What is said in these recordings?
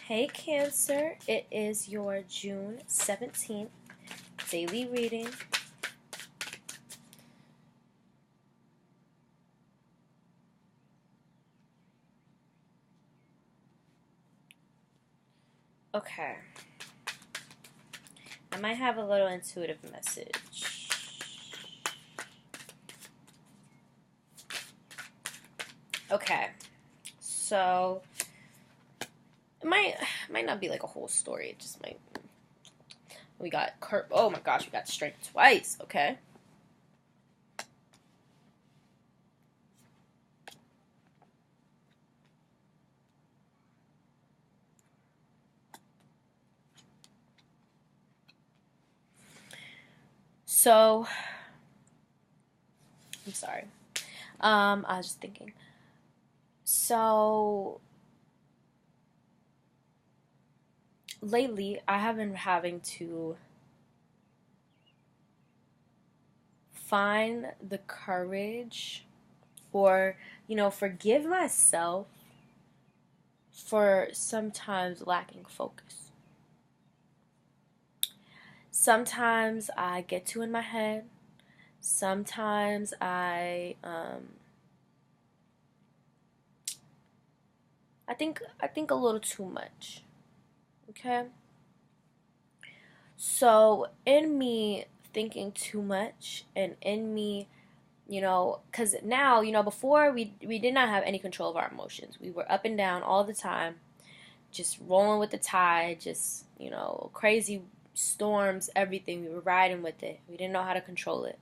Hey Cancer, it is your June 17th daily reading. Okay. I might have a little intuitive message. Okay. So it might not be like a whole story. It just might. We got oh my gosh, we got strength twice. Okay. So I'm sorry. I was just thinking. So lately I have been having to find the courage or, forgive myself for sometimes lacking focus. Sometimes I get too in my head. Sometimes I think a little too much. Okay? So, in me thinking too much and in me, because now, before we did not have any control of our emotions. We were up and down all the time, just rolling with the tide, just, crazy storms, everything. We were riding with it. We didn't know how to control it.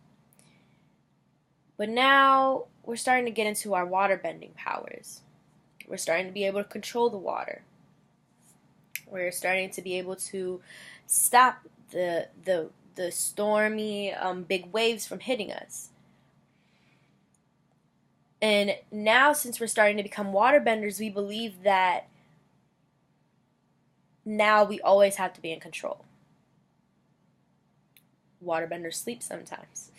But now we're starting to get into our water bending powers. We're starting to be able to control the water. We're starting to be able to stop the stormy big waves from hitting us. And now, since we're starting to become water benders, we believe that now we always have to be in control. Waterbenders sleep sometimes.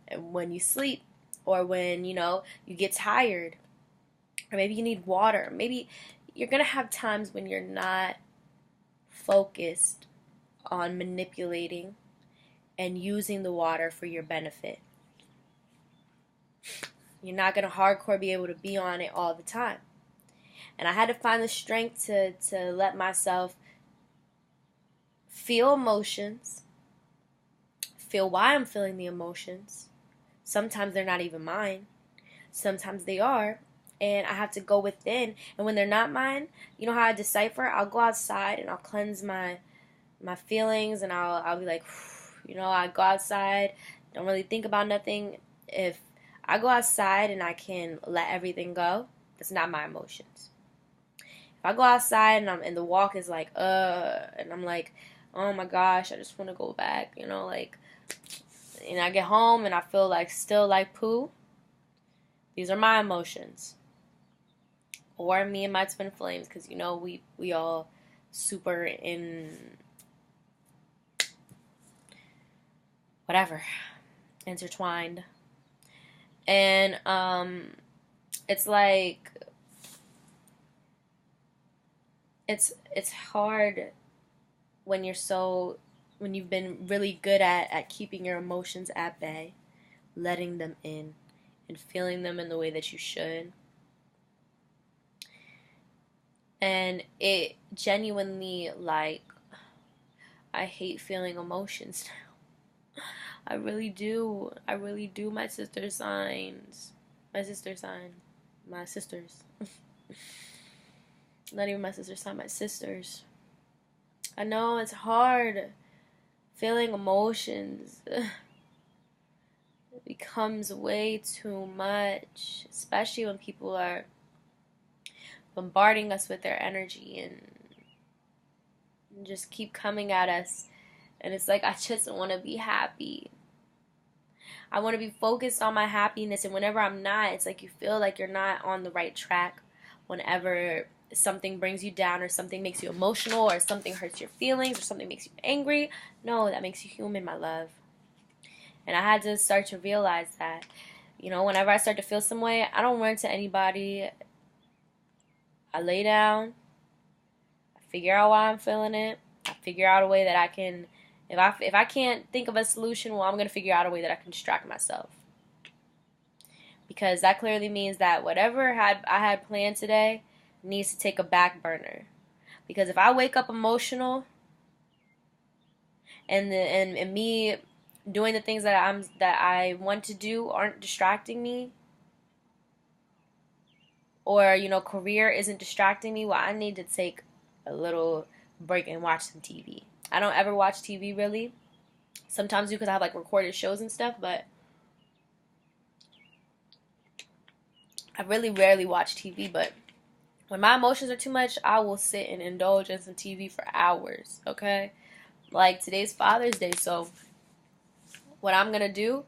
And when you sleep, or when, you get tired, or maybe you need water, maybe you're going to have times when you're not focused on manipulating and using the water for your benefit. You're not going to hardcore be able to be on it all the time. And I had to find the strength to let myself feel emotions, feel why I'm feeling the emotions. Sometimes they're not even mine. Sometimes they are. And I have to go within. And when they're not mine, you know how I decipher? I'll go outside and I'll cleanse my feelings, and I'll be like, I go outside, don't really think about nothing. If I go outside and I can let everything go, that's not my emotions. If I go outside and the walk is like, and I'm like, oh my gosh, I just want to go back, and I get home and I feel like still like poo. These are my emotions. Or me and my twin flames, because we all super in whatever, intertwined. And it's like it's hard when you've been really good at keeping your emotions at bay, letting them in and feeling them in the way that you should. And it genuinely, I hate feeling emotions now. I really do. My sister's signs. My sister's sign. My sisters. Not even my sister's sign, my sisters. I know it's hard feeling emotions. It becomes way too much, especially when people are bombarding us with their energy and just keep coming at us. And it's like, I just want to be happy. I want to be focused on my happiness. And whenever I'm not, it's like you feel like you're not on the right track. Whenever something brings you down, or something makes you emotional, or something hurts your feelings, or something makes you angry, no, that makes you human, my love. And I had to start to realize that, whenever I start to feel some way, I don't run to anybody. I lay down figure out why I'm feeling it. I figure out a way that I can, if I can't think of a solution, well, I'm going to figure out a way that I can distract myself. Because that clearly means that whatever I had planned today needs to take a back burner. Because if I wake up emotional and me doing the things that I want to do aren't distracting me, or career isn't distracting me, well, I need to take a little break and watch some TV. I don't ever watch TV really. Sometimes because I have like recorded shows and stuff, but I really rarely watch TV. But when my emotions are too much, I will sit and indulge in some TV for hours, okay? Like today's Father's Day, so what I'm going to do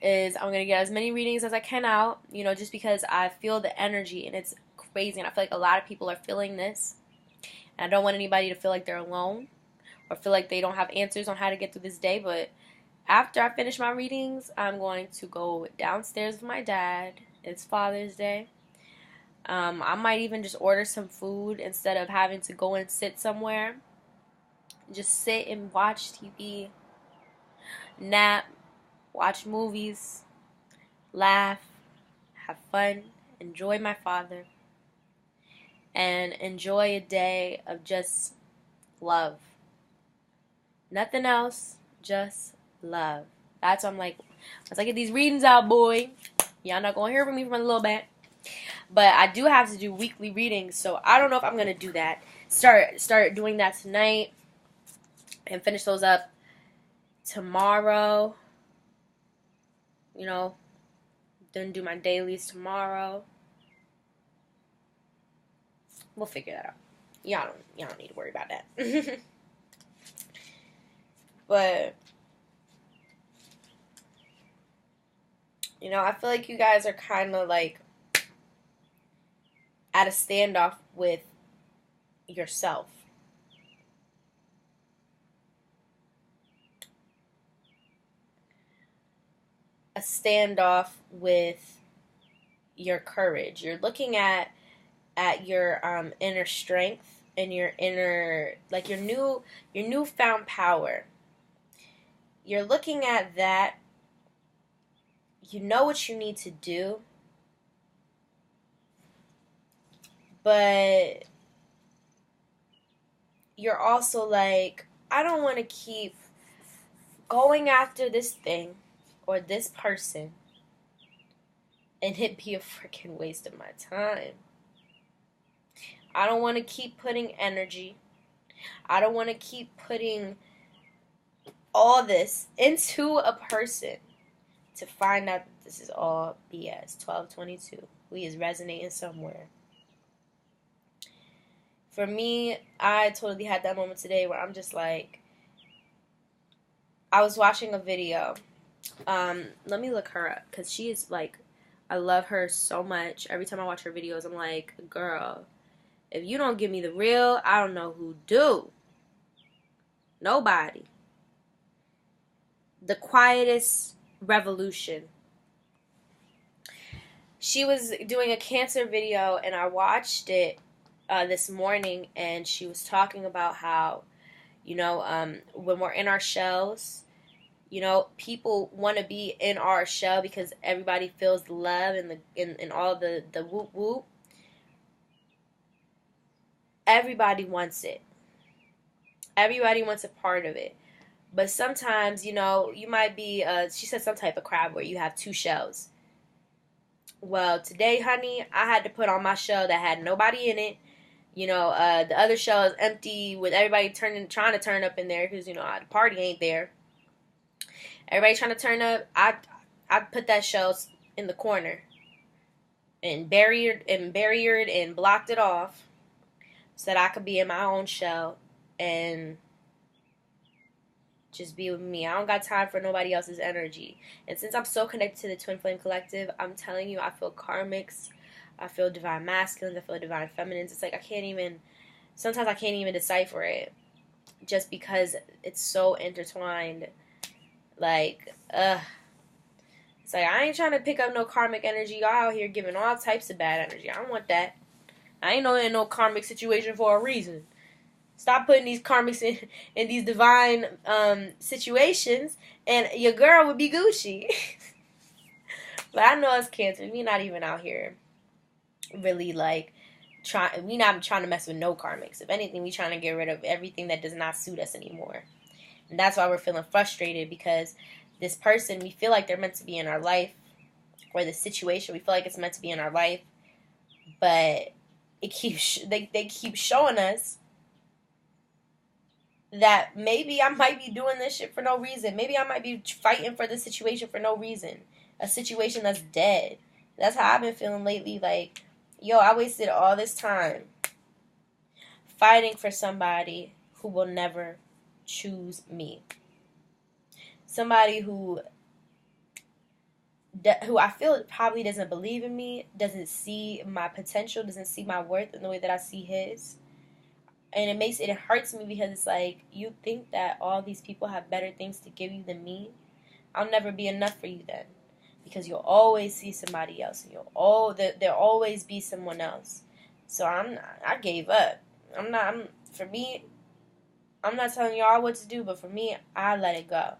is I'm going to get as many readings as I can out, just because I feel the energy and it's crazy. And I feel like a lot of people are feeling this. And I don't want anybody to feel like they're alone or feel like they don't have answers on how to get through this day. But after I finish my readings, I'm going to go downstairs with my dad. It's Father's Day. I might even just order some food instead of having to go and sit somewhere. Just sit and watch TV, nap, watch movies, laugh, have fun, enjoy my father, and enjoy a day of just love. Nothing else, just love. That's why I'm like, once I get these readings out, boy, y'all not gonna hear from me for a little bit. But I do have to do weekly readings, so I don't know if I'm gonna do that. Start doing that tonight and finish those up tomorrow. Then do my dailies tomorrow. We'll figure that out. Y'all don't need to worry about that. But I feel like you guys are kind of like at a standoff with yourself. A standoff with your courage. You're looking at your inner strength and your inner, like your newfound power. You're looking at that. You know what you need to do, but you're also like, I don't want to keep going after this thing or this person and it be a freaking waste of my time. I don't want to keep putting energy. I don't want to keep putting all this into a person to find out that this is all BS. 1222. We is resonating somewhere. For me, I totally had that moment today where I'm just like, I was watching a video. Let me look her up because she is like, I love her so much. Every time I watch her videos, I'm like, girl, if you don't give me the real, I don't know who do. Nobody. The Quietest Revolution. She was doing a cancer video, and I watched it this morning, and she was talking about how, when we're in our shells, people want to be in our shell because everybody feels the love and all the whoop whoop. Everybody wants it. Everybody wants a part of it. But sometimes, you might be, she said some type of crab where you have two shells. Well, today, honey, I had to put on my shell that had nobody in it. The other shell is empty with everybody trying to turn up in there because, the party ain't there. Everybody trying to turn up. I put that shell in the corner and buried and blocked it off so that I could be in my own shell and just be with me. I don't got time for nobody else's energy. And since I'm so connected to the Twin Flame Collective, I'm telling you, I feel karmics. I feel divine masculines. I feel divine feminines. It's like sometimes I can't even decipher it just because it's so intertwined. Like, it's like, I ain't trying to pick up no karmic energy. Y'all out here giving all types of bad energy. I don't want that. I ain't in no karmic situation for a reason. Stop putting these karmics in these divine situations, and your girl would be Gucci. But I know as Cancer, we not even out here really like we not trying to mess with no karmics. If anything, we trying to get rid of everything that does not suit us anymore. And that's why we're feeling frustrated, because this person, we feel like they're meant to be in our life, or the situation, we feel like it's meant to be in our life, but it keeps they keep showing us that maybe I might be doing this shit for no reason. Maybe I might be fighting for this situation for no reason. A situation that's dead. That's how I've been feeling lately. Like, yo, I wasted all this time fighting for somebody who will never choose me. Somebody who I feel probably doesn't believe in me, doesn't see my potential, doesn't see my worth in the way that I see his. And it hurts me, because it's like, you think that all these people have better things to give you than me? I'll never be enough for you then, because you'll always see somebody else, and there'll always be someone else. So I gave up. For me, I'm not telling y'all what to do, but for me, I let it go,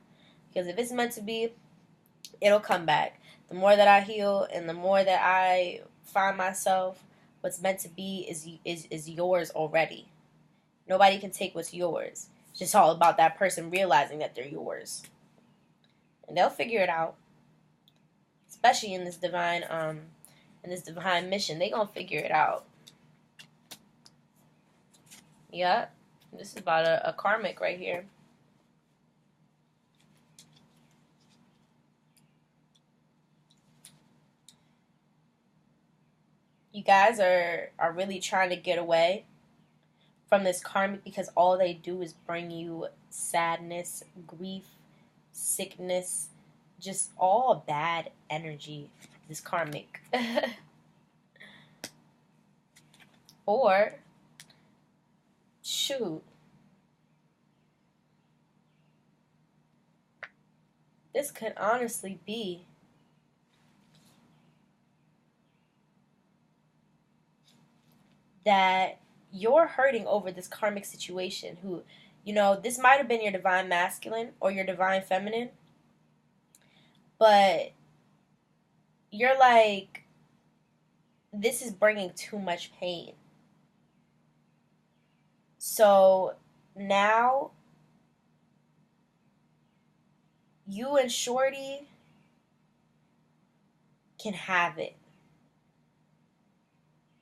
because if it's meant to be, it'll come back. The more that I heal, and the more that I find myself, what's meant to be is yours already. Nobody can take what's yours. It's just all about that person realizing that they're yours. And they'll figure it out. Especially in this divine mission. They gonna figure it out. Yep. This is about a karmic right here. You guys are really trying to get away from this karmic, because all they do is bring you sadness, grief, sickness, just all bad energy. This karmic. Or, shoot, this could honestly be that you're hurting over this karmic situation, who, this might have been your divine masculine or your divine feminine, but you're like, this is bringing too much pain. So now you and Shorty can have it.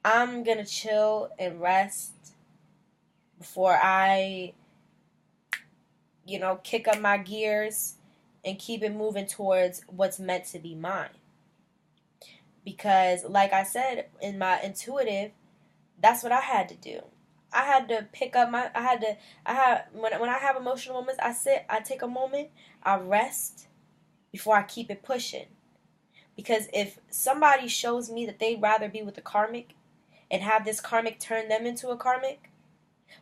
I'm gonna chill and rest before I, kick up my gears and keep it moving towards what's meant to be mine. Because, like I said, in my intuitive, that's what I had to do. I had to pick up when I have emotional moments, I take a moment, I rest before I keep it pushing. Because if somebody shows me that they'd rather be with the karmic and have this karmic turn them into a karmic,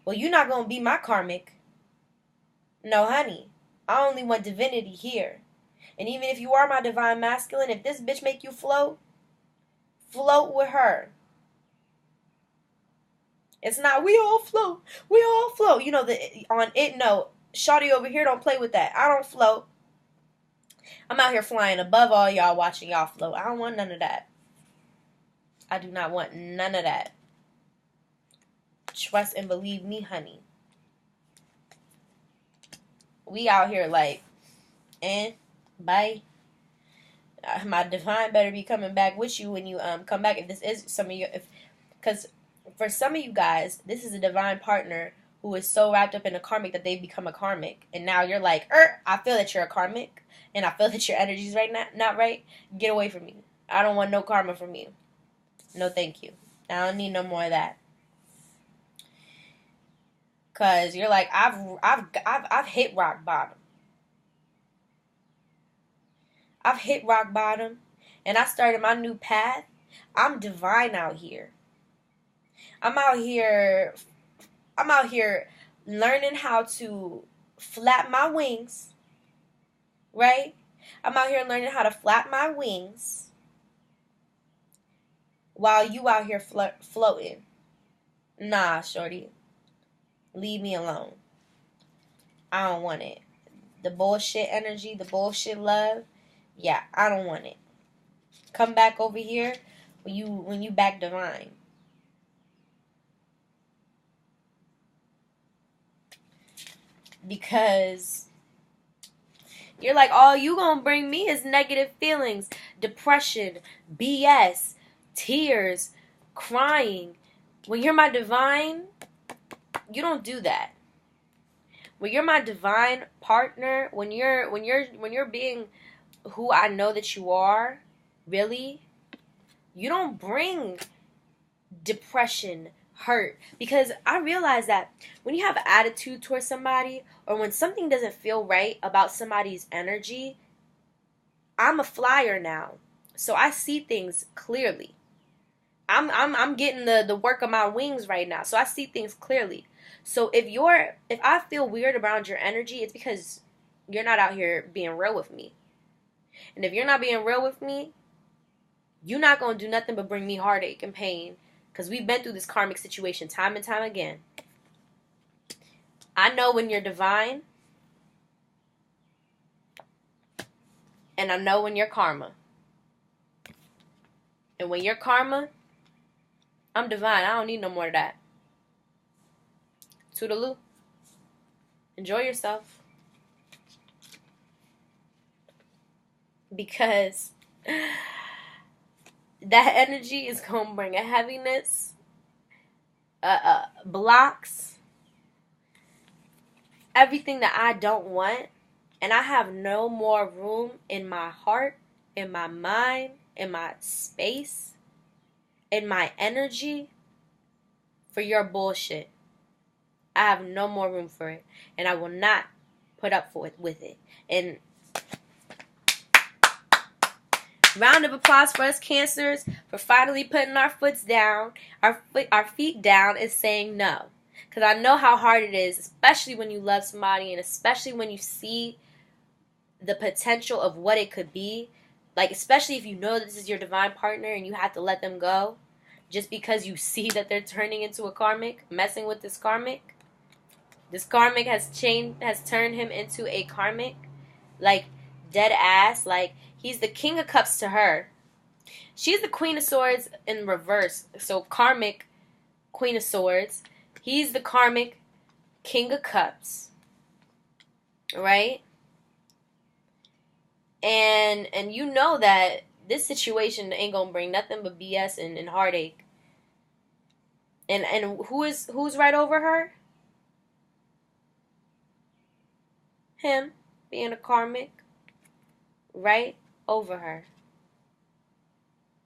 well, you're not going to be my karmic. No, honey. I only want divinity here. And even if you are my divine masculine, if this bitch make you float with her. It's not, we all float. On it, no. Shawty over here don't play with that. I don't float. I'm out here flying above all y'all, watching y'all float. I don't want none of that. I do not want none of that. Trust and believe me, honey. We out here like, bye. My divine better be coming back with you when you come back. If this is some of you, because for some of you guys, this is a divine partner who is so wrapped up in a karmic that they become a karmic, and now you're like, I feel that you're a karmic, and I feel that your energy's not right. Get away from me. I don't want no karma from you. No, thank you. I don't need no more of that. Cause you're like, I've hit rock bottom. I've hit rock bottom, and I started my new path. I'm divine out here. I'm out here learning how to flap my wings. Right? I'm out here learning how to flap my wings while you out here floating. Nah, shorty. Leave me alone. I don't want it. The bullshit energy, the bullshit love, yeah, I don't want it. Come back over here when you back divine. Because you're like, all you gonna bring me is negative feelings, depression, BS, tears, crying. When you're my divine, you don't do that. When you're my divine partner, when you're being who I know that you are, really, you don't bring depression, hurt. Because I realize that when you have an attitude towards somebody, or when something doesn't feel right about somebody's energy, I'm a flyer now. So I see things clearly. I'm getting the work of my wings right now. So I see things clearly. So if I feel weird around your energy, it's because you're not out here being real with me. And if you're not being real with me, you're not going to do nothing but bring me heartache and pain. Because we've been through this karmic situation time and time again. I know when you're divine. And I know when you're karma. And when you're karma, I'm divine. I don't need no more of that. Toodaloo. Enjoy yourself. Because that energy is going to bring a heaviness, blocks, everything that I don't want. And I have no more room in my heart, in my mind, in my space, in my energy for your bullshit. I have no more room for it. And I will not put up with it. And round of applause for us Cancers for finally putting our feet down and saying no. Because I know how hard it is, especially when you love somebody and especially when you see the potential of what it could be. Like, especially if you know this is your divine partner and you have to let them go just because you see that they're turning into a karmic, messing with this karmic. This karmic has turned him into a karmic. Like, dead ass. Like, he's the King of Cups to her. She's the Queen of Swords in reverse. So, karmic Queen of Swords. He's the karmic King of Cups. Right? And you know that this situation ain't gonna bring nothing but BS and heartache. And who's right over her? Him being a karmic. Right over her.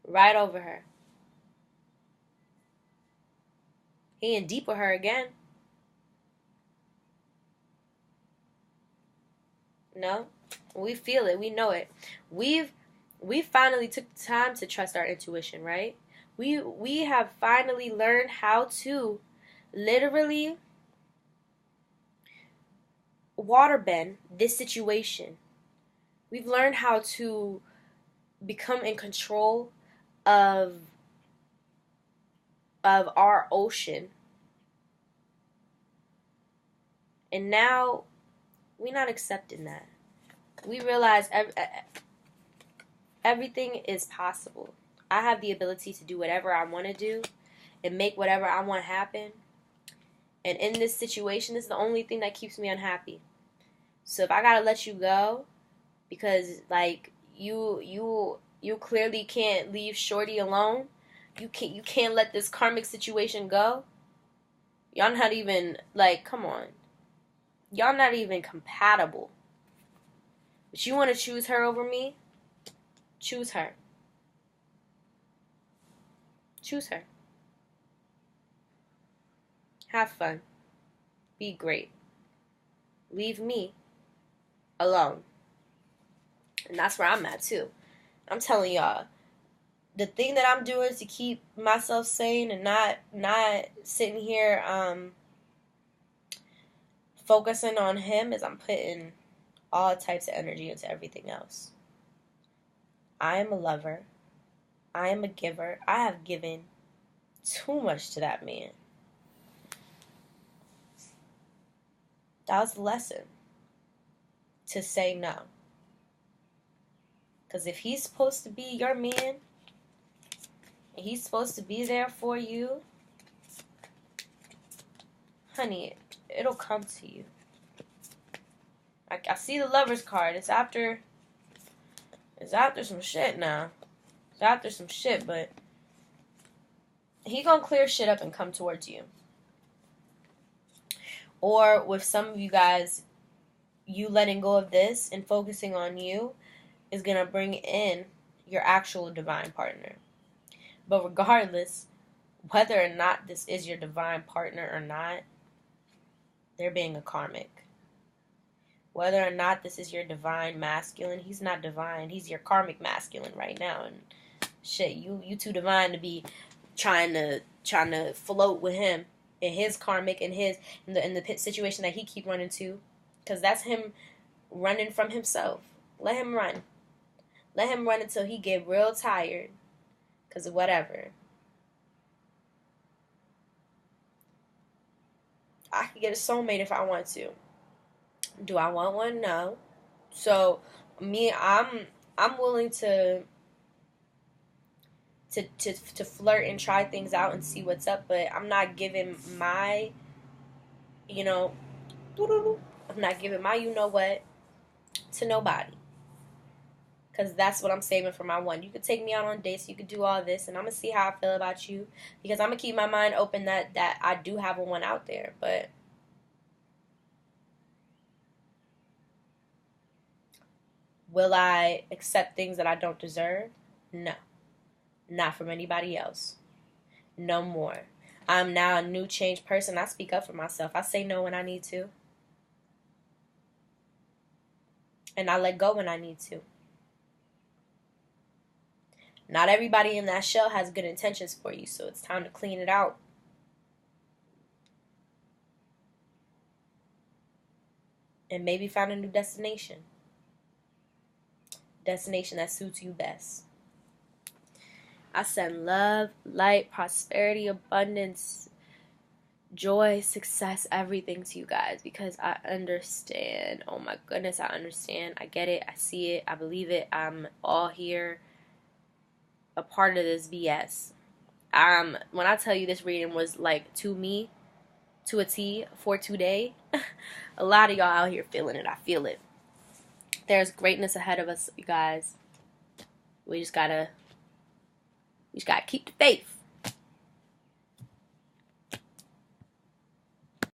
Right over her. He in deep with her again. No? We feel it. We know it. We finally took the time to trust our intuition, right? We have finally learned how to literally waterbend this situation. We've learned how to become in control of our ocean. And now we're not accepting that. We realize everything is possible. I have the ability to do whatever I want to do and make whatever I want happen. And in this situation, it's the only thing that keeps me unhappy. So if I gotta let you go, because like you clearly can't leave Shorty alone. You can't let this karmic situation go. Y'all not even, like, come on. Y'all not even compatible. But you want to choose her over me? Choose her. Choose her. Have fun. Be great. Leave me alone. And that's where I'm at too. I'm telling y'all, the thing that I'm doing to keep myself sane and not sitting here focusing on him is I'm putting all types of energy into everything else. I am a lover. I am a giver. I have given too much to that man. That was the lesson. To say no. Because if he's supposed to be your man, and he's supposed to be there for you, honey, it'll come to you. I see the Lover's card. It's after some shit now. It's after some shit, but he gonna clear shit up and come towards you. Or with some of you guys, you letting go of this and focusing on you is gonna bring in your actual divine partner. But regardless, whether or not this is your divine partner or not, they're being a karmic. Whether or not this is your divine masculine, he's not divine. He's your karmic masculine right now. And shit, you too divine to be trying to float with him in his karmic and in the pit situation that he keep running to, because that's him running from himself. Let him run. Let him run until he get real tired. Because of whatever. I could get a soulmate if I want to. Do I want one? No. So me, I'm willing to flirt and try things out and see what's up, but I'm not giving my, I'm not giving my what to nobody. Because that's what I'm saving for my one. You could take me out on dates, you could do all this, and I'm going to see how I feel about you. Because I'm going to keep my mind open that I do have a one out there. But will I accept things that I don't deserve? No. Not from anybody else. No more. I'm now a new changed person. I speak up for myself. I say no when I need to. And I let go when I need to. Not everybody in that shell has good intentions for you, so it's time to clean it out. And maybe find a new destination. Destination that suits you best. I send love, light, prosperity, abundance, joy, success, everything to you guys, because I understand. Oh my goodness, I understand. I get it. I see it. I believe it. I'm all here. A part of this BS. When I tell you this reading was like to me, to a T, for today, a lot of y'all out here feeling it. I feel it. There's greatness ahead of us, you guys. We just gotta keep the faith.